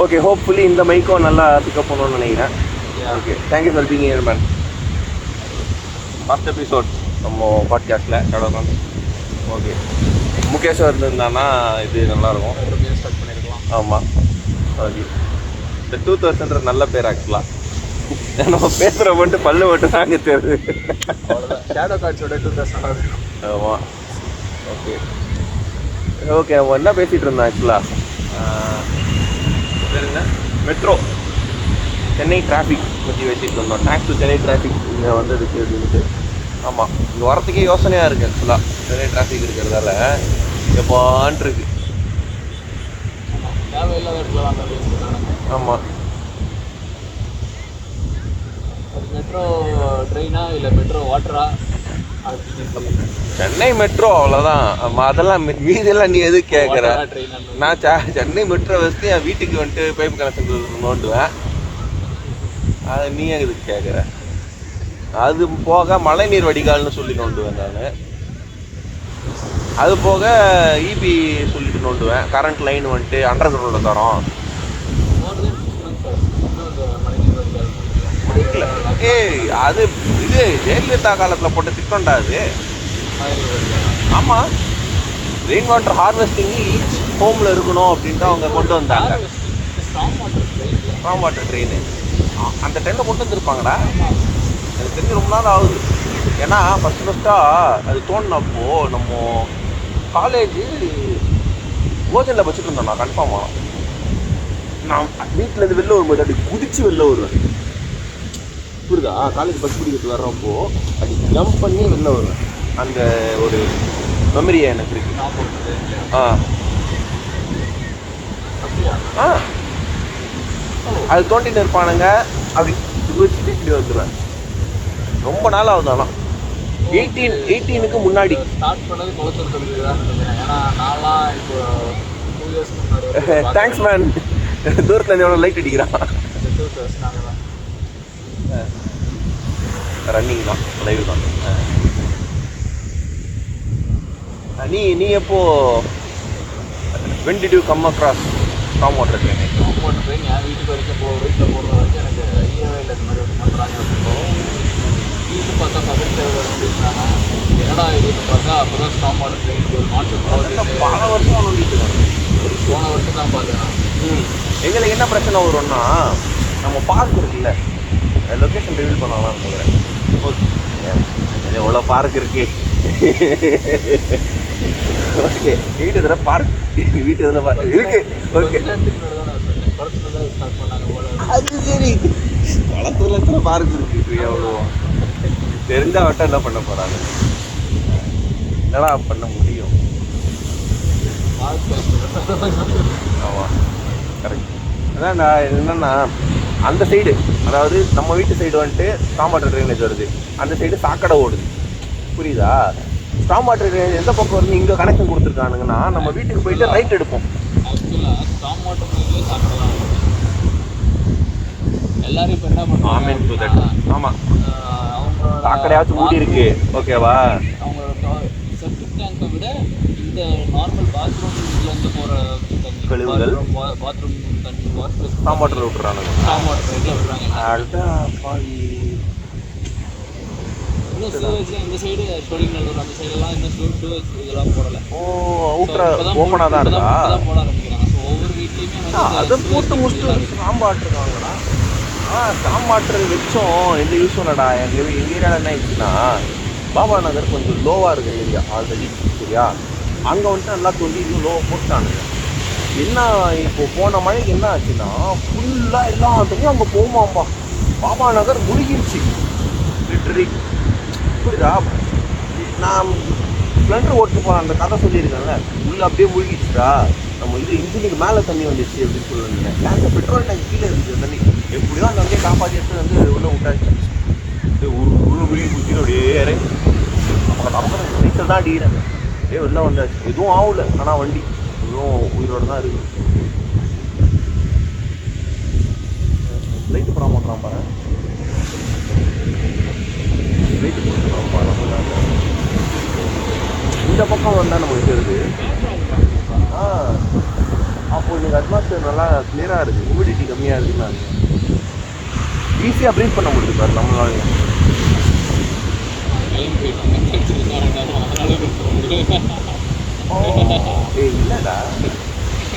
Okay, hopefully இந்த மைக்கும் நல்லா pickup பண்ணணும்னு நினைக்கிறேன். Okay, thank you for being here man. First episode நம்ம பாட்காஸ்ட்டில் கடவுள். ஓகே, முகேஷ் இருந்திருந்தான்னா இது நல்லாயிருக்கும். ஸ்டார்ட் பண்ணியிருக்கலாம். ஆமாம். ஓகே, இந்த 2000 நல்ல பேர் ஆக்சுவலாக. நம்ம பேசுகிற மட்டும் பல்லு மட்டும் தாங்க தெரியுது. அவ்வளோதான். ஷேடோ கார்ட்ஸோட 2000. ஆமாம். ஓகே ஓகே, அவன் என்ன பேசிகிட்டு இருந்தான் ஆக்சுவலாக? சரிங்க, மெட்ரோ சென்னை டிராஃபிக் பற்றி பேசிகிட்டு இருந்தோம். தேங்க்ஸ் டு சென்னை டிராஃபிக் இங்கே வந்ததுக்கு அப்படின்ட்டு. ஆமாம், இங்கே வரத்துக்கே யோசனையாக இருக்குது ஆக்சுவலாக. சென்னை டிராஃபிக் இருக்கிறதால எப்போன்ட்டு இருக்கு. தேவையில்லாத இடத்துல வாங்க. ஆமாம். மெட்ரோ ட்ரெயினா இல்லை மெட்ரோ வாட்டரா? சென்னை மெட்ரோ அவ்வளோதான். அதெல்லாம் மீதெல்லாம் நீ எது கேட்குற? நான் சென்னை மெட்ரோ வச்சு என் வீட்டுக்கு வந்துட்டு பைப் கனெக்ஷன் நோண்டுவேன். அதை நீ எதுக்கு கேட்குற? அது போக மழைநீர் வடிகால்னு சொல்லி நோண்டுவேன் நான். அது போக இபி சொல்லிட்டு நோண்டுவேன். கரண்ட் லைன் வந்துட்டு அண்டர் கிரவுண்டில் தரோம். அது இது ஜெயலலிதா காலத்தில் போட்ட திட்டம்டா அது. ஆமாம், ரெயின் வாட்டர் ஹார்வெஸ்டிங் ஈச் ஹோமில் இருக்கணும் அப்படின்ட்டு அவங்க கொண்டு வந்தாங்க. ஸ்ட்ராங் வாட்டர் ட்ரெயின் அந்த டைமில் கொண்டு வந்துருப்பாங்கடா. எனக்கு தெரிஞ்சு ரொம்ப நாள் ஆகுது. ஏன்னா ஃபஸ்ட்டாக அது தோணுனப்போ நம்ம காலேஜு ஓஜனில் வச்சுட்டு இருந்தோம். நான் கன்ஃபார்மாக நான் வீட்டிலேருந்து வெளில வரும்போது அப்படி குதிச்சு வெளில வருவேன். புரியுதா? காலேஜ் பஸ் பிடிக்கிறது வர்றப்போ அப்படி ஜம்ப் பண்ணி வெளில வருவேன். அந்த ஒரு மெமரியை எனக்கு இருக்கு. அது தோண்டிட்டு இருப்பானுங்க. அப்படி வச்சுட்டு இப்படி வந்துடுவேன். ரொம்ப நாள் ஆகுது. ஆனால் 18க்கு முன்னாடி தேங்க்ஸ் மேன். தூரத்தில் இருந்து எவ்வளோ லைட் அடிக்கிறான். ரன்னிங் தான், லைவ் தான். நீ எப்போ when did you come across storm water train? Storm water train என் வீட்டுக்கு வரைக்கும் வீட்டில் போடுற வரைக்கும் எனக்கு ஐடியாவே இல்லை. இந்த மாதிரி பண்ணுறாங்க அப்படின்றோம். வீட்டு பார்த்தா பக்கத்து அப்படின்றாங்க. என்னடா இதுன்னு பார்த்தா அப்போ தான் ஸ்டாம் வாட்டர் ட்ரெயின் ஒரு கான்செப்ட் பல வருஷம் நோண்டிட்டு இருக்காங்க. போன வருஷம் தான் பார்த்தேன். எங்களுக்கு என்ன பிரச்சனை வரும்னா, நம்ம பார்க் இருக்குல்ல, லொக்கேஷன் ரிவீல் பண்ணலாம் நினைக்கிறேன். ஓகே, எவ்வளோ பார்க் இருக்கு. ஓகே, வீட்டு இதில் பார்க் வீட்டு இதில் பார்க் இருக்கு. ஓகே, அது சரி. வளத்துல பார்க் இருக்கு. எவ்வளோ தெரிஞ்சா வட்டம் என்ன பண்ண போகிறாங்க? என்னடா பண்ண முடியும்? ஆமாம், கரெக்ட். அதான் நான் என்னென்னா, அந்த சைடு, அதாவது நம்ம வீட்டு சைடு வந்துட்டு ஸ்டாம் வாட்டர் ட்ரைனேஜ் வருது. அந்த சைடு சாக்கடை ஓடுது. புரியுதா? ஸ்டாம் வாட்டர் ட்ரைனேஜ் எந்த பக்கம் வந்து இங்கே கனெக்ஷன் கொடுத்துருக்கானுங்கன்னா, நம்ம வீட்டுக்கு போயிட்டு ரைட் எடுப்போம். எல்லாரும் இப்போ என்ன பண்ணுவாங்க? ஆமாம், சாக்கடையாச்சும் மூடி இருக்கு. ஓகேவா? அவங்களோட செப்டிக் டேங்கை விட இந்த நார்மல் பாத்ரூம்லேருந்து போகிற கழிவுகள், பாத்ரூம் தண்ணி ஸ்டாம் வாட்டர் விட்டுறானுங்க. ஸ்டாம் வாட்டர் ட்ரெயினில் விடுறாங்க. இந்த சைடு ஸ்டோரிங்நல்லூர் அந்த சைடெல்லாம் இன்னும் ஸ்டோரேஜ் இதெல்லாம் போடலை. ஓப்பனாக தான் இருக்கா? போட ஆரம்பிக்கிறாங்க. ஸோ ஒவ்வொரு வீட்லேயுமே அதை போட்டு முடிச்சுட்டு ஸ்டாம் வாட்டர் இருக்காங்களா? ஸ்டாம் வாட்டர் வச்சோம் எந்த யூஸ் பண்ணடா. எங்கள் ஏரியாவில் என்ன ஆயிடுச்சுன்னா, பாபா நகர் கொஞ்சம் லோவாக இருக்கிற ஏரியா ஆல்ரெடி. சரியா? அங்கே வந்துட்டு நல்லா தோண்டி இன்னும் லோவாக போட்டானுங்க. என்ன இப்போ போன மழைக்கு என்ன ஆச்சுன்னா, ஃபுல்லாக எல்லாத்துக்கும் அங்கே போமாம்பா. பாபா நகர் முழுகிருச்சு லிட்டரி. புரியுதா? நான் ஸ்ப்ளெண்டர் ஓட்டு போன அந்த கதை சொல்லியிருக்கேன்ல, உள்ளே அப்படியே முழுகிடுச்சுடா. நம்ம இது இன்ஜினுக்கு மேலே தண்ணி வந்துடுச்சு அப்படின்னு சொல்லுவாங்க. டேங்க் பெட்ரோல் டேங்க் கீழே இருக்குது தண்ணி. எப்படியோ அந்த வண்டியை காப்பாற்றி எடுத்து வந்து உள்ளே விட்டாச்சு. உள்ள முழுகி குச்சின்னு அப்படியே இறங்கி நீச்சல் தான் அடிக்கிறேன். அப்படியே வெளில வந்தாச்சு. எதுவும் ஆகல. ஆனால் வண்டி எதுவும் உயிரோடு தான் இருக்குது. லைட்டு போட மாட்டான் பாரு. லைட்டு போட்டுறான் பாரு. இந்த பக்கம் வந்தால் நமக்கு தெரியுது. அப்போ எனக்கு அட்மாஸ்பியர் நல்லா கிளியராக இருக்குது, ஹியூமிடிட்டி கம்மியாக இருக்குன்னு ஈஸியாக ப்ரீத் பண்ண முடியுது பாரு நம்மளால. இல்லைடா,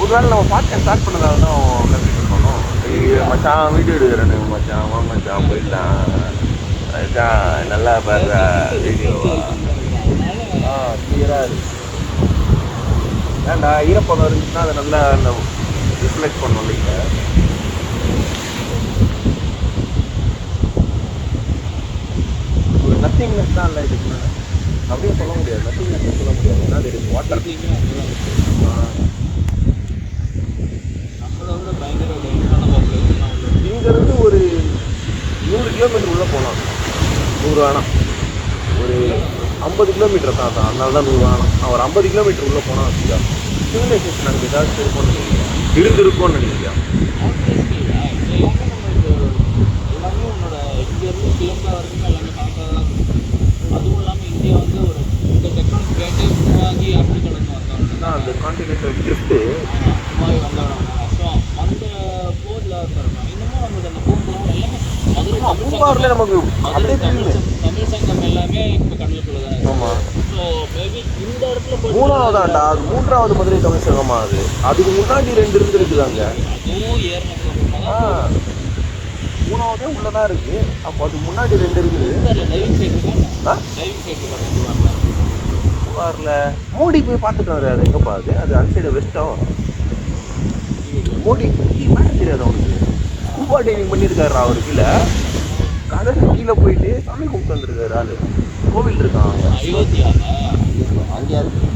ஒரு வேளை நம்ம பாட்காஸ்ட் ஸ்டார்ட் பண்ணதால தான் கற்றுட்டு இருக்கணும். மச்சான் வீடியோ எடுக்கிறேன்னு மச்சான், வா மச்சான் போயிடலாம், அதுதான் நல்லா பாரு வீடியோவா. கிளியராக இருக்கு. ஏன்டா ஈரப்பதம் இருந்துச்சுன்னா அதை நல்லா ரிஃப்ளெக்ட் பண்ணணும் இல்லைங்க. ஒரு நத்திங்னஸ் தான் இல்லை இதுக்கு அப்படியே சொல்ல முடியாது. நத்திங்னஸ் சொல்ல முடியாது, ஏன்னா அது இருக்கு வாட்டர். இங்கேருந்து ஒரு 100 கிலோமீட்டர் உள்ளே போகலாம். 100 வேணாம், ஒரு 50 கிலோமீட்டர் தான். அதனால தான் 100 வேணாம். ஒரு 50 கிலோமீட்டர் உள்ளே போனால் வச்சுக்கா சிவிலைசேஷன் அங்கே ஏதாச்சும் இருக்கும்னு நினைக்கிறேன், இருந்திருக்கும்னு நினைக்கிறேன். அதுவும் இல்லாமல் இந்தியா வந்து ஒரு இந்த டெக்னாலஜி கேட்டு உருவாகி அப்படி கடந்து வந்தோம். அந்த கான்டினென்டல் ட்ரிஃப்ட்டு உருவாகி வந்தவங்க. ஸோ அந்த போரில் இருக்காங்க. இன்னமும் நம்மளுக்கு அந்த பூம்பாரம் எல்லாமே பூம்பாரில் நமக்கு அப்படியே தமிழ் சங்கம் எல்லாமே இப்போ கடலுக்குள்ள தான். ஆமாம். ஸோ மேபி இந்த இடத்துல 3ஆவதாண்டா, அது 3ஆவது மதுரை தமிழ் சங்கமா? அதுக்கு முன்னாடி 2 இருந்துருக்குதாங்க. அதுவும் ஏறினதுக்கு 3ஆவதே உள்ளதான் இருக்கு. அப்போ அதுக்கு முன்னாடி 2 இருக்குது. டைவிங் சைட் இருக்காங்க. டைவிங் சைட் இருக்காங்க. பூம்பாரில் மோடி போய் பார்த்துட்டு வர. அது எங்கே பாருது? அது அந்த சைடு வெஸ்ட்டாக மோடி மேலே தெரியாது அவனுக்கு. ஸ்கூபா டைவிங் பண்ணியிருக்காரு அவர். கீழே கடலுக்கு கீழே போயிட்டு சாமி கும்பிட்டு வந்துருக்காரு. ஆளு கோவில் இருக்கான் அங்கே. அயோத்தியா அங்கே இருக்கு.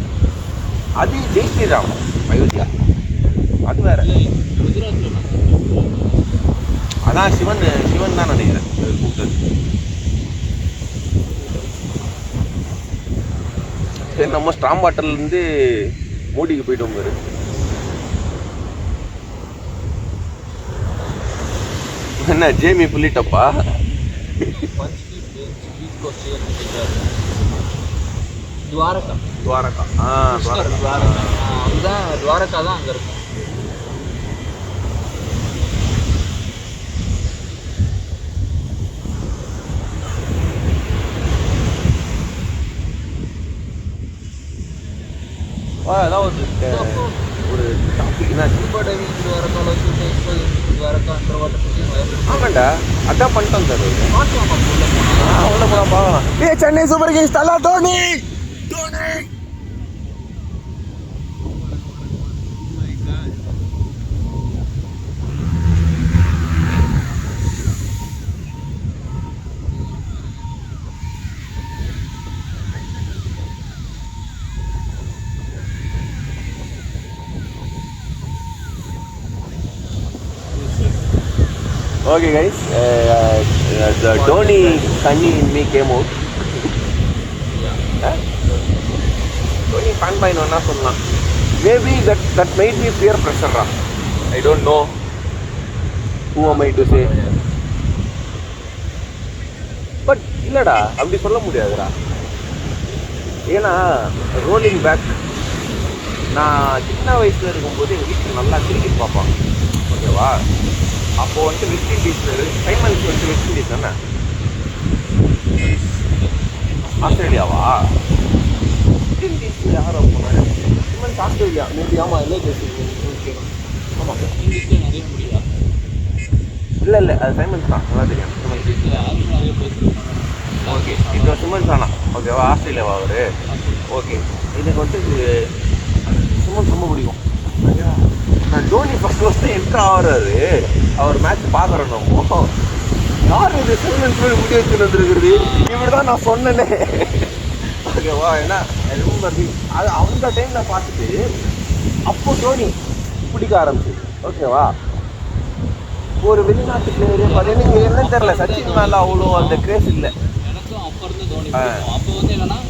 அது ஜெய் ஸ்ரீராம் அயோத்தியா, அது வேற. குஜராத்தில் அதான் சிவன் தான் நினைக்கிறேன் கூப்பிட்டது. சரி, நம்ம ஸ்ட்ராங் வாட்டர்லேருந்து மோடிக்கு போயிட்டோம் பாரு. என்ன ஜேமி புள்ளிட்டப்பா? துவாரகா. துவாரகா. அதுதான் துவாரகா தான் அங்கே இருக்கும். அதாவது ஒரு டாபிக் என்ன ஸ்கூபா டைவிங் துவாரகாவில் வச்சு துவாரகா அண்டர் வாட்டர். ஆமாண்டா, அதான் பண்ணிட்டோம் சார். உள்ள போலாம் பார்க்கலாம். சென்னை சூப்பர் கிங்ஸ் தலா Dhoni. Okay guys, the Dhoni Sunny in me came out. Dhoni fan by no na sunna. Maybe that made me peer pressure ra. I don't know. Who am I to say? But இல்லடா, அப்படி சொல்ல முடியாதுடா. ஏன்னா rolling back, நான் சின்ன வயசுல இருக்கும்போது எங்கள் வீட்டில் நல்லா கிரிக்கெட் பார்ப்பான். ஓகேவா? அப்போ வந்து வெஸ்ட் இண்டீஸ் சைமன்ஸ் வந்து வெஸ்ட் இண்டீஸ் தானே, ஆஸ்திரேலியாவா? வெஸ்ட் இண்டீஸ் யாரோ போனாரு, சைமன்ஸ் ஆஸ்திரேலியா மேபி. ஆமாம், இல்லை பேசுறீங்க. ஆமாம், வெஸ்ட் இண்டீஸ்ல நிறைய முடியா? இல்லை அது சைமன்ஸ் தான், நல்லா தெரியும். நிறைய பேசுகிறேன். ஓகே, இது சிமன்ஸ் தானா? ஓகேவா? ஆஸ்திரேலியாவா அவர்? ஓகே, எனக்கு வந்து சிமன்ஸ் ரொம்ப பிடிக்கும். நான் டோனி ஃபர்ஸ்ட் என்ட்ரு ஆகிறாரு, அவர் மேட்ச் பார்க்குறோம். நம்ம யார் இது சிமன்ஸ் போய் முடி வச்சுட்டு வந்துருக்குறது? இப்படி தான் நான் சொன்னேனே. ஓகேவா? ஏன்னா ரொம்ப அது அந்த டைமில் பார்த்துட்டு அப்போ டோனி பிடிக்க ஆரம்பிச்சு. ஓகேவா? ஒரு வெளிநாட்டு பிளேயரு பார்த்தீங்கன்னா என்னன்னு தெரியல, சச்சின் மேலே அவ்வளோ அந்த கிரேஸ் இல்லை. எனக்கும் அப்போ இருந்து தோனி அப்போ வந்து என்னன்னா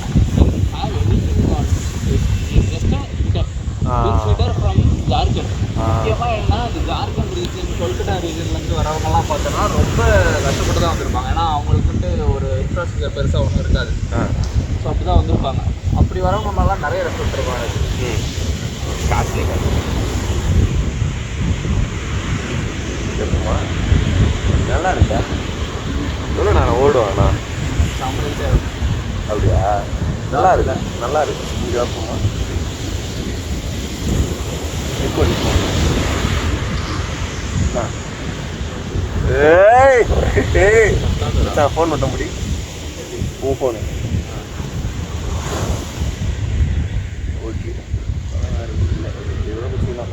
ஃப்ரம் ஜார்க்கண்ட். முக்கியமாக என்ன, இந்த ஜார்க்கண்ட் ரீஜன், கொல்கட்டா ரீஜன்லேருந்து வரவங்கலாம் பார்த்தோன்னா ரொம்ப கஷ்டப்பட்டு தான் வந்திருப்பாங்க. ஏன்னா அவங்களுக்குன்ட்டு ஒரு இன்ஃப்ராஸ்ட்ரக்சர் பெருசாக ஒன்றும் இருக்காது. ஸோ அப்படி தான் வந்திருப்பாங்க. அப்படி வரவங்க மேலாம் நிறைய ரெஸ்பெக்ட் இருப்பாங்க. காஸ்ட்லி நல்லா இருக்கா? எவ்வளோ நேரம் ஓடுவாண்ணா? செம்மையாக இருக்கும். அப்படியா? நல்லா இருக்கு, நல்லா இருக்கு. இங்கே வைப்போமா? ஏய் ஏய் ஃபோன் பண்ண முடியும்? உன் ஃபோனு ஓகே. எவ்வளோ வச்சுக்கலாம்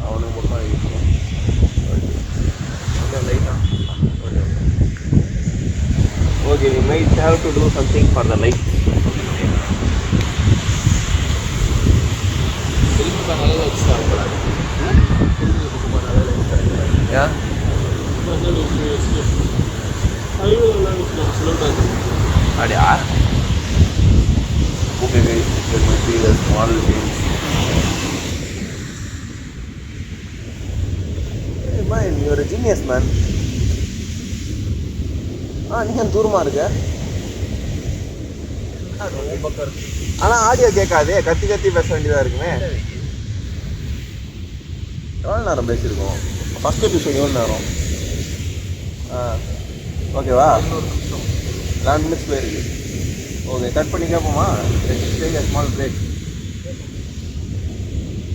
அவனுக்கு மட்டும் இருக்கும். ஓகே லைட்டா okay we might have to do something for the light. திரும்பி பண்ணாலே வச்சு சாப்பிட்றாங்க. திரும்பி பண்ணாலே Yeah. அப்படியா? Okay guys, there might be a small change. Hey man, you are a genius man. நீங்க தூரமா இருக்க. ஆனா ஆடியோ கேட்காதே, கத்தி கத்தி பேச வேண்டியதா இருக்குமே. எவ்வளோ நேரம் பேசியிருக்கோம்? ஃபர்ஸ்ட் எபிசோட் எவ்வளோ நேரம்? ஓகேவா? 11 minutes போயிருக்கு. ஓகே, கட் பண்ணி கேட்போமா? Small break.